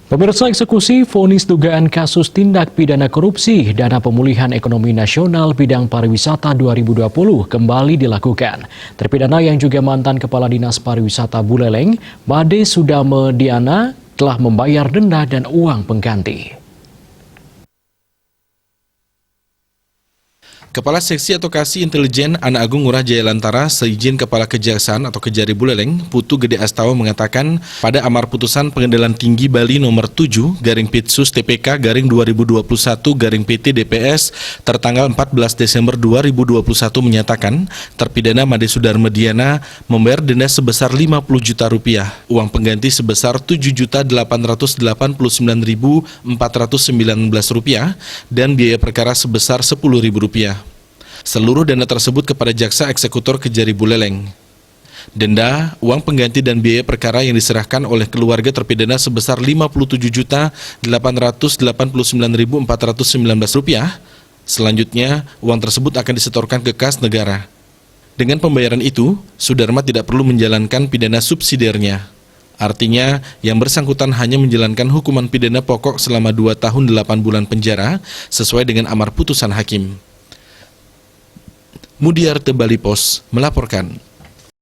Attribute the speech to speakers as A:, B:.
A: Pemirsa, eksekusi vonis dugaan kasus tindak pidana korupsi dana pemulihan ekonomi nasional bidang pariwisata 2020 kembali dilakukan. Terpidana yang juga mantan Kepala Dinas Pariwisata Buleleng, Made Sudame Diana, telah membayar denda dan uang pengganti.
B: Kepala Seksi Advokasi Intelijen Ana Agung Ngurah Jaya Lantara seizin Kepala Kejaksaan atau Kejari Buleleng, Putu Gede Astawa mengatakan pada amar putusan Pengadilan Tinggi Bali nomor 7/Pitsus TPK/2021/PT DPS tertanggal 14 Desember 2021 menyatakan terpidana Made Sudame Diana membayar denda sebesar Rp50 juta, uang pengganti sebesar Rp7.889.419 dan biaya perkara sebesar Rp10.000. Seluruh dana tersebut kepada Jaksa Eksekutor Kejari Buleleng. Denda, uang pengganti dan biaya perkara yang diserahkan oleh keluarga terpidana sebesar Rp57.889.419. Selanjutnya, uang tersebut akan disetorkan ke kas negara. Dengan pembayaran itu, Sudarma tidak perlu menjalankan pidana subsidiarnya. Artinya, yang bersangkutan hanya menjalankan hukuman pidana pokok selama 2 tahun 8 bulan penjara sesuai dengan amar putusan hakim. Mudiarte Bali Pos melaporkan.